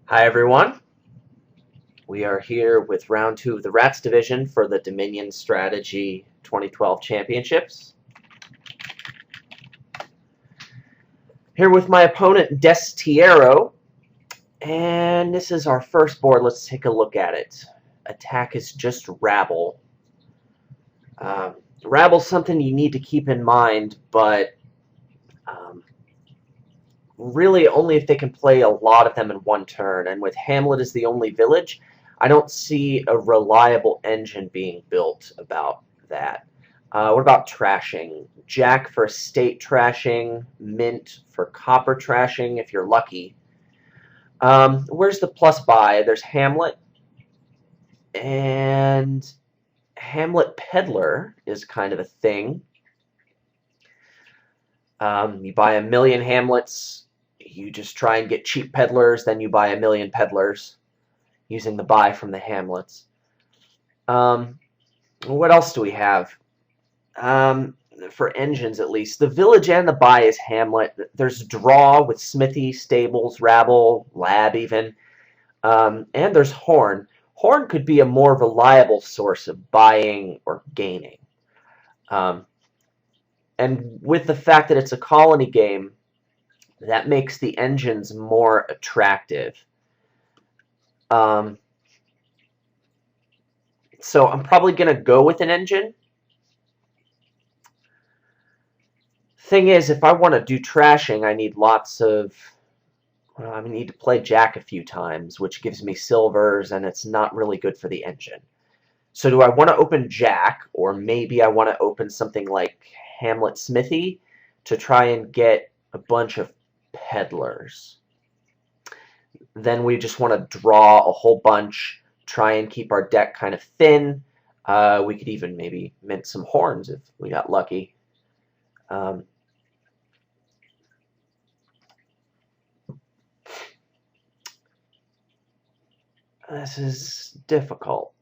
Hi everyone, we are here with round 2 of the Rats division for the Dominion Strategy 2012 Championships. Here with my opponent Destierro, and this is our first board. Let's take a look at it. Attack is just Rabble. Rabble's something you need to keep in mind, but really only if they can play a lot of them in one turn, and with Hamlet as the only village, I don't see a reliable engine being built about that. What about trashing? Jack for estate trashing, mint for copper trashing if you're lucky. Where's the plus buy? There's Hamlet, and Hamlet Peddler is kind of a thing. You buy a million Hamlets, you just try and get cheap peddlers, then you buy a million peddlers using the buy from the Hamlets. What else do we have? For engines, at least. The village and the buy is Hamlet. There's draw with Smithy, stables, Rabble, lab even. And there's horn. Horn could be a more reliable source of buying or gaining. And with the fact that it's a colony game, that makes the engines more attractive. So I'm probably going to go with an engine. Thing is, if I want to do trashing, I need lots of... Well, I need to play Jack a few times, which gives me silvers, and it's not really good for the engine. So do I want to open Jack, or maybe I want to open something like Hamlet Smithy to try and get a bunch of peddlers? Then we just want to draw a whole bunch, try and keep our deck kind of thin. We could even maybe mint some horns if we got lucky. This is difficult.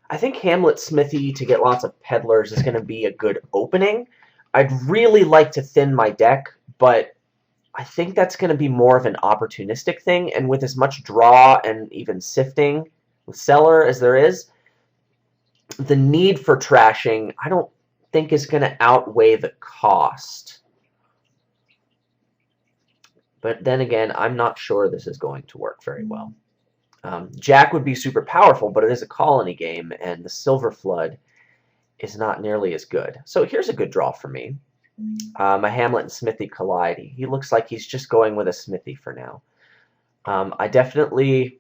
I think Hamlet Smithy to get lots of peddlers is going to be a good opening. I'd really like to thin my deck, but I think that's going to be more of an opportunistic thing, and with as much draw and even sifting with Cellar as there is, the need for trashing I don't think is going to outweigh the cost. But then again, I'm not sure this is going to work very well. Jack would be super powerful, but it is a colony game, and the Silver Flood is not nearly as good. So here's a good draw for me. My Hamlet and Smithy collide. He looks like he's just going with a Smithy for now. I definitely...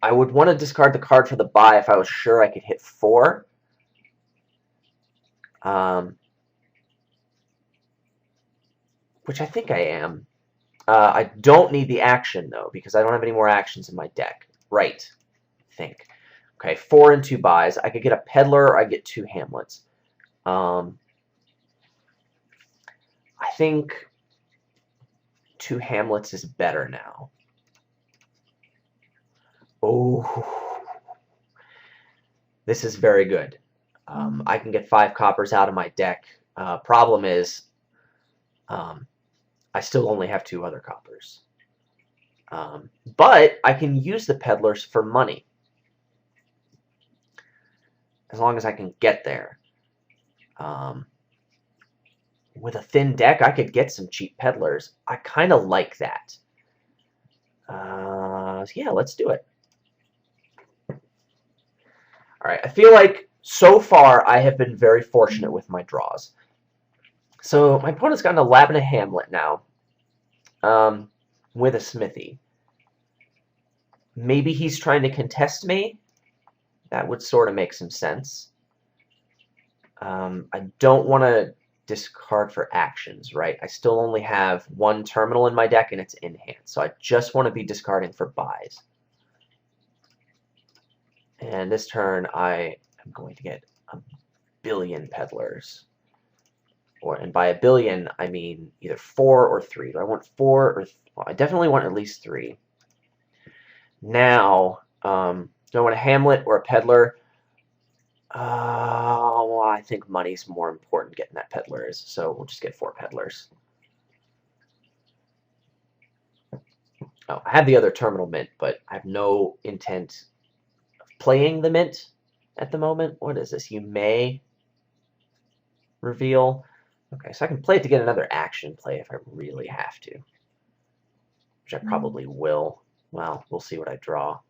I would want to discard the card for the buy if I was sure I could hit 4. Which I think I am. I don't need the action, though, because I don't have any more actions in my deck. Right. I think. Okay, 4 and 2 buys. I could get a Peddler, or I get 2 Hamlets. I think 2 Hamlets is better now. Oh. This is very good. I can get 5 coppers out of my deck. Problem is... I still only have 2 other coppers. But I can use the peddlers for money. As long as I can get there. With a thin deck, I could get some cheap peddlers. I kind of like that. Yeah, let's do it. Alright, I feel like so far I have been very fortunate with my draws. So my opponent's gotten a lab and a Hamlet now, with a Smithy. Maybe he's trying to contest me. That would sort of make some sense. I don't want to discard for actions, right? I still only have 1 terminal in my deck, and it's in hand. So I just want to be discarding for buys. And this turn, I am going to get a billion peddlers. And by a billion, I mean either 4 or 3. Do I want 4 or... Well, I definitely want at least 3. Now, do I want a Hamlet or a Peddler? I think money's more important getting that Peddler is, so we'll just get 4 Peddlers. Oh, I have the other terminal mint, but I have no intent of playing the mint at the moment. What is this? You may reveal. Okay, so I can play it to get another action play if I really have to, which I probably will. Well, we'll see what I draw.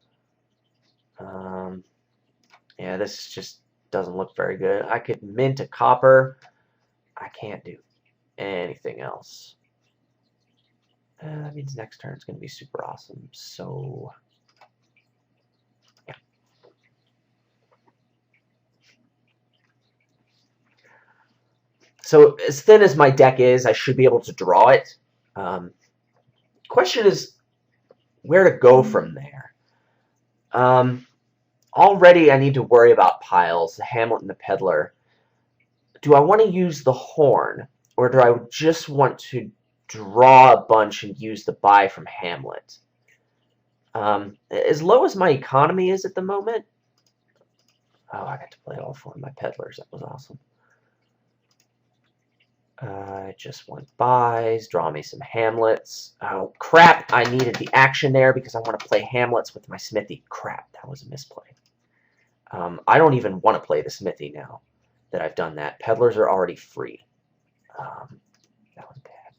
Yeah, this just doesn't look very good. I could mint a copper. I can't do anything else. That means next turn is going to be super awesome. So, yeah. So as thin as my deck is, I should be able to draw it. Question is where to go from there. Already I need to worry about piles, the Hamlet and the Peddler. Do I want to use the horn, or do I just want to draw a bunch and use the buy from Hamlet? As low as my economy is at the moment... Oh, I got to play all 4 of my Peddlers. That was awesome. I just want buys. Draw me some Hamlets. Oh, crap! I needed the action there because I want to play Hamlets with my Smithy. Crap, that was a misplay. I don't even want to play the Smithy now that I've done that. Peddlers are already free. That was bad.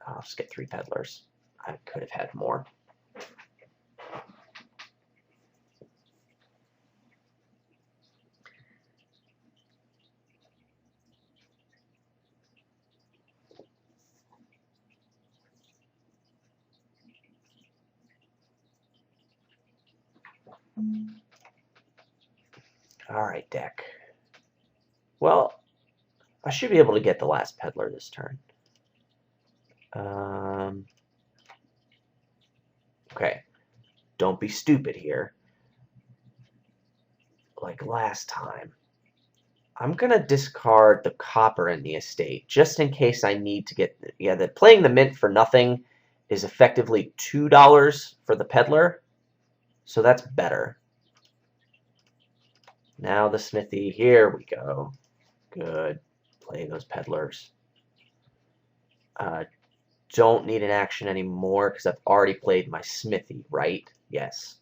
I'll just get 3 Peddlers. I could have had more. Alright, deck. Well, I should be able to get the last Peddler this turn. Okay. Don't be stupid here. Like last time. I'm going to discard the copper in the estate, just in case I need to get... Yeah, playing the mint for nothing is effectively $2 for the Peddler, so that's better. Now the Smithy, here we go. Good. Play those Peddlers. Don't need an action anymore because I've already played my Smithy, right? Yes.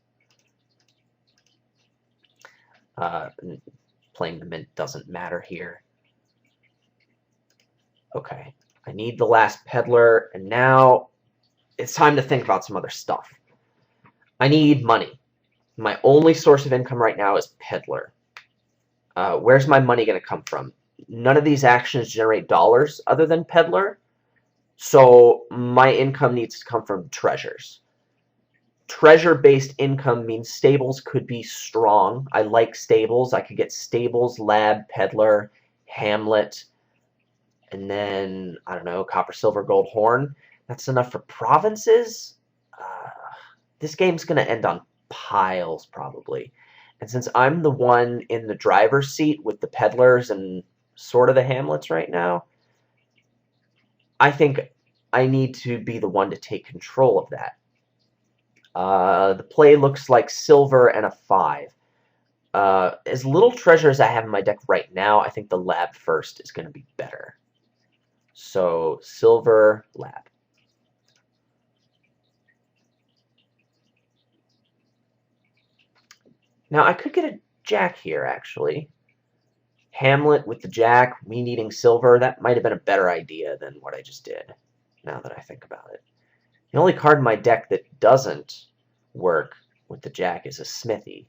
Playing the mint doesn't matter here. Okay. I need the last Peddler, and now it's time to think about some other stuff. I need money. My only source of income right now is Peddler. Where's my money going to come from? None of these actions generate dollars other than Peddler, so my income needs to come from treasures. Treasure-based income means stables could be strong. I like stables. I could get stables, lab, Peddler, Hamlet, and then, I don't know, copper, silver, gold, horn. That's enough for provinces. This game's going to end on piles, probably. And since I'm the one in the driver's seat with the Peddlers and sort of the Hamlets right now, I think I need to be the one to take control of that. The play looks like silver and a 5. As little treasure as I have in my deck right now, I think the lab first is going to be better. So, silver, lab. Now, I could get a jack here, actually. Hamlet with the jack, me needing silver, that might have been a better idea than what I just did, now that I think about it. The only card in my deck that doesn't work with the jack is a Smithy.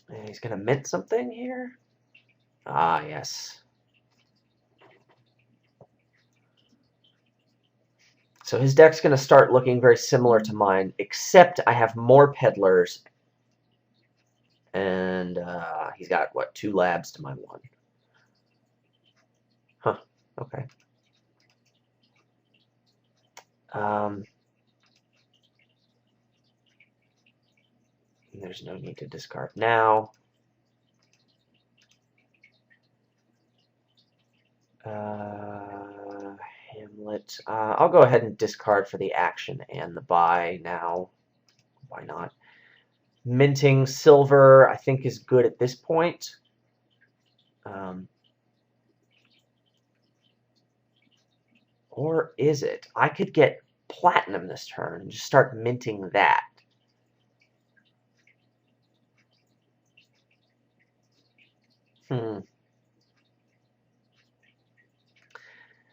And he's going to mint something here? Ah, yes. So his deck's going to start looking very similar to mine, except I have more Peddlers. And he's got, what, 2 labs to my 1. Huh, okay. There's no need to discard now. Hamlet. important. I'll go ahead and discard for the action and the buy now. Why not? Minting silver, I think, is good at this point. Or is it? I could get platinum this turn and just start minting that.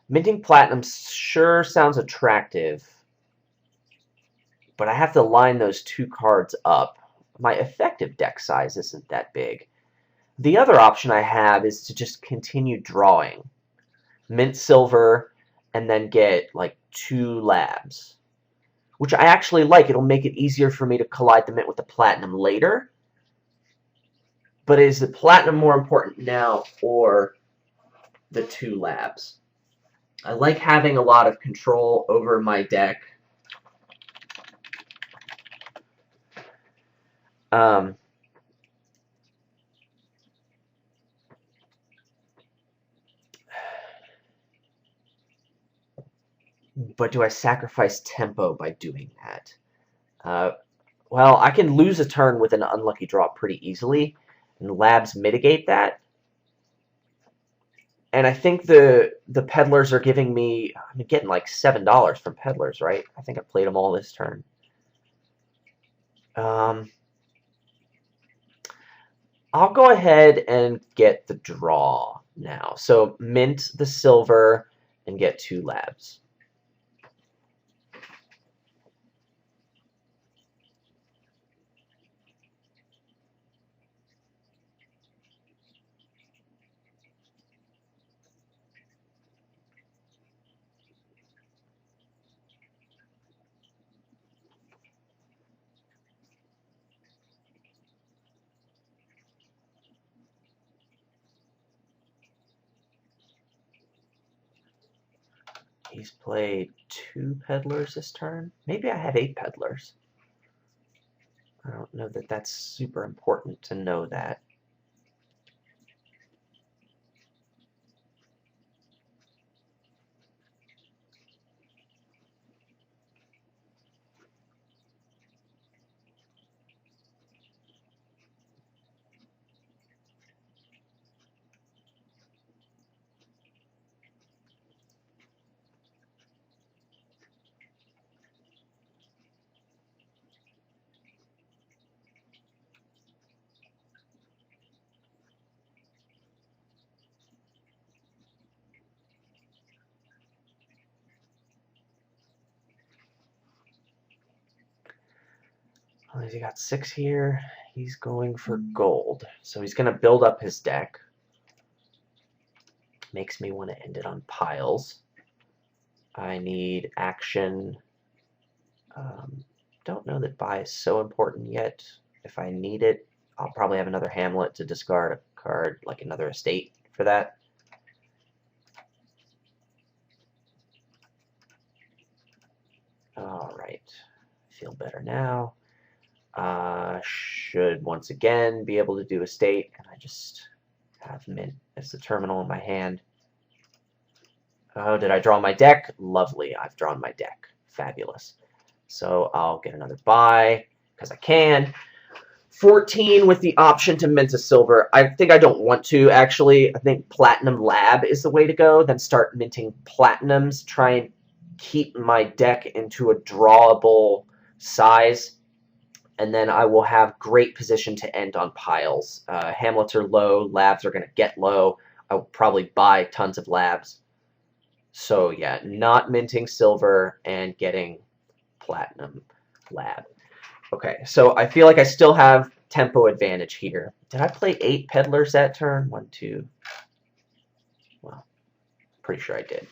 Minting platinum sure sounds attractive, but I have to line those two cards up. My effective deck size isn't that big. The other option I have is to just continue drawing. Mint silver, and then get like 2 labs, which I actually like. It'll make it easier for me to collide the mint with the platinum later. But is the platinum more important now or the 2 labs? I like having a lot of control over my deck. But do I sacrifice tempo by doing that? Well, I can lose a turn with an unlucky draw pretty easily, and labs mitigate that. And I think the Peddlers are giving me... I'm getting like $7 from Peddlers, right? I think I played them all this turn. I'll go ahead and get the draw now. So mint the silver and get 2 labs. He's played 2 Peddlers this turn. Maybe I have 8 Peddlers. I don't know that that's super important to know that. He got 6 here. He's going for gold. So he's going to build up his deck. Makes me want to end it on piles. I need action. Don't know that buy is so important yet. If I need it, I'll probably have another Hamlet to discard a card, like another estate for that. All right. Feel better now. Should once again be able to do estate, and I just have mint as the terminal in my hand. Oh, did I draw my deck? Lovely, I've drawn my deck. Fabulous. So I'll get another buy, because I can. 14 with the option to mint a silver. I think I don't want to, actually. I think Platinum Lab is the way to go. Then start minting Platinums. Try and keep my deck into a drawable size. And then I will have great position to end on piles. Hamlets are low. Labs are going to get low. I will probably buy tons of labs. So yeah, not minting silver and getting Platinum Lab. Okay, so I feel like I still have tempo advantage here. Did I play 8 Peddlers that turn? 1, 2. Well, pretty sure I did.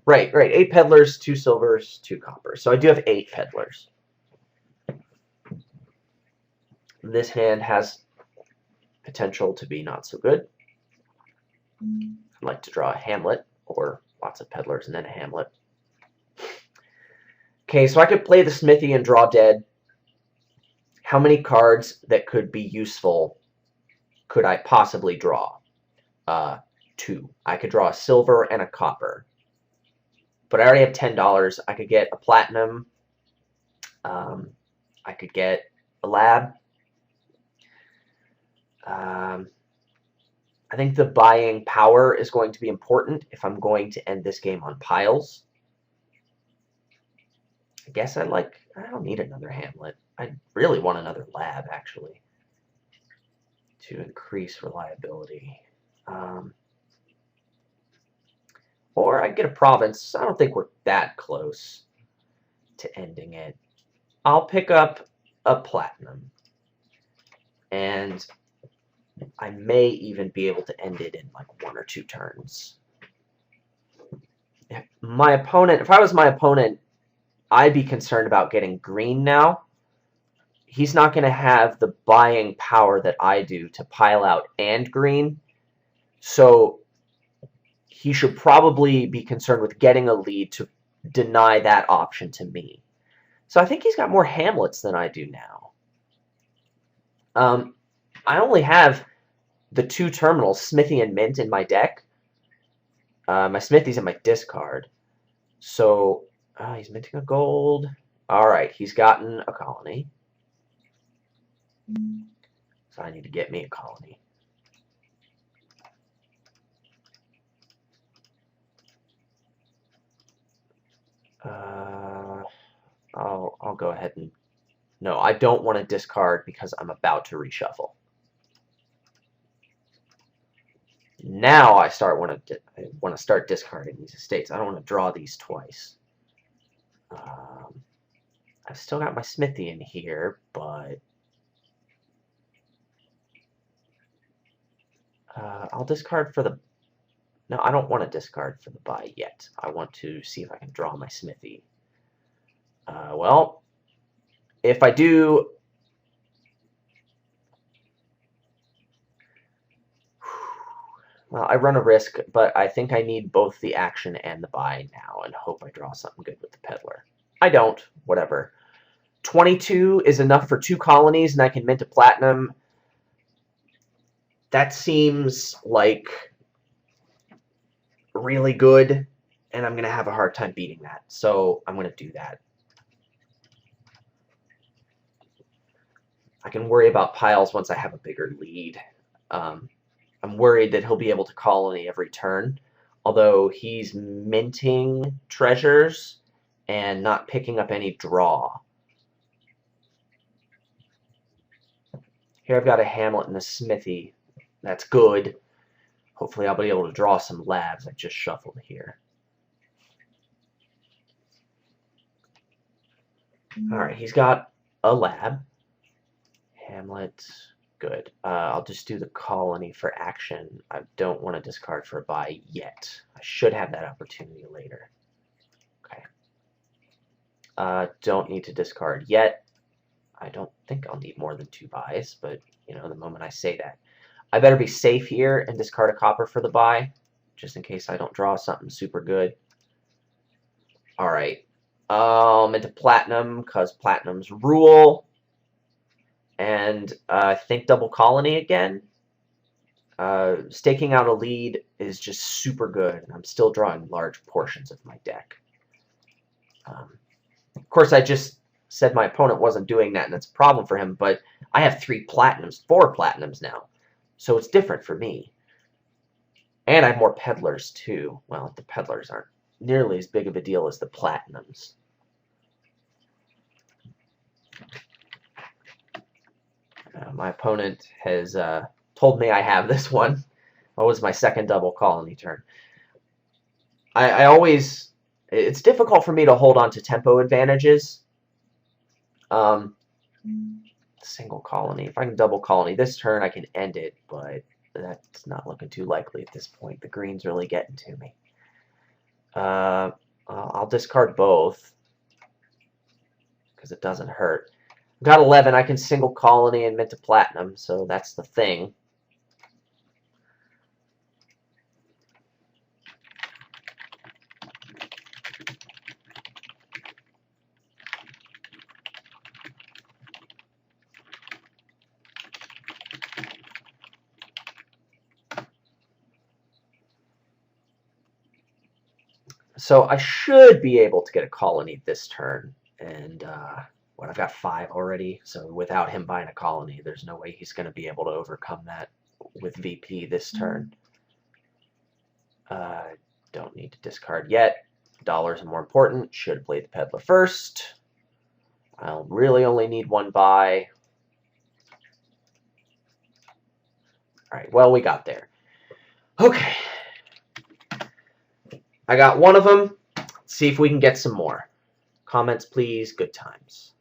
Right. 8 Peddlers, 2 silvers, 2 coppers. So I do have 8 Peddlers. This hand has potential to be not so good. I'd like to draw a Hamlet, or lots of Peddlers and then a Hamlet. Okay, so I could play the Smithy and draw dead. How many cards that could be useful could I possibly draw? 2. I could draw a silver and a copper. But I already have $10. I could get a platinum. I could get a lab. I think the buying power is going to be important if I'm going to end this game on piles. I guess I don't need another Hamlet. I really want another lab, actually, to increase reliability. Or I get a province. I don't think we're that close to ending it. I'll pick up a platinum. And I may even be able to end it in like 1 or 2 turns. If I was my opponent, I'd be concerned about getting green now. He's not going to have the buying power that I do to pile out and green. So he should probably be concerned with getting a lead to deny that option to me. So I think he's got more Hamlets than I do now. I only have the 2 terminals, Smithy and Mint, in my deck. My Smithy's in my discard. So he's minting a gold. All right, he's gotten a colony. So I need to get me a colony. I'll go ahead and... No, I don't want to discard because I'm about to reshuffle. Now I want to start discarding these estates. I don't want to draw these twice. I've still got my Smithy in here, but I'll discard for the... No, I don't want to discard for the buy yet. I want to see if I can draw my Smithy. Well, if I do... Well, I run a risk, but I think I need both the action and the buy now and hope I draw something good with the Peddler. I don't. Whatever. 22 is enough for 2 colonies, and I can mint a platinum. That seems like really good, and I'm going to have a hard time beating that. So I'm going to do that. I can worry about piles once I have a bigger lead. I'm worried that he'll be able to colony every turn, although he's minting treasures and not picking up any draw. Here I've got a Hamlet and a Smithy. That's good. Hopefully I'll be able to draw some labs. I just shuffled here. Alright, he's got a lab. Hamlet, good. I'll just do the colony for action. I don't want to discard for a buy yet. I should have that opportunity later. Okay. Don't need to discard yet. I don't think I'll need more than 2 buys, but, you know, the moment I say that. I better be safe here and discard a copper for the buy, just in case I don't draw something super good. Alright. Into platinum, because platinums rule. And I think double colony again. Staking out a lead is just super good, and I'm still drawing large portions of my deck. Of course, I just said my opponent wasn't doing that, and that's a problem for him, but I have 4 platinums now. So it's different for me. And I have more Peddlers, too. Well, the Peddlers aren't nearly as big of a deal as the platinums. My opponent has told me I have this one. That was my second double colony turn. I always... It's difficult for me to hold on to tempo advantages. Single colony. If I can double colony this turn, I can end it, but that's not looking too likely at this point. The green's really getting to me. I'll discard both because it doesn't hurt. I've got 11. I can single colony and mint a platinum, so that's the thing. So I should be able to get a colony this turn. And what, I've got 5 already. So without him buying a colony, there's no way he's going to be able to overcome that with VP this turn. Don't need to discard yet. Dollars are more important. Should have played the Peddler first. I'll really only need 1 buy. All right, well, we got there. Okay. I got 1 of them. Let's see if we can get some more. Comments, please. Good times.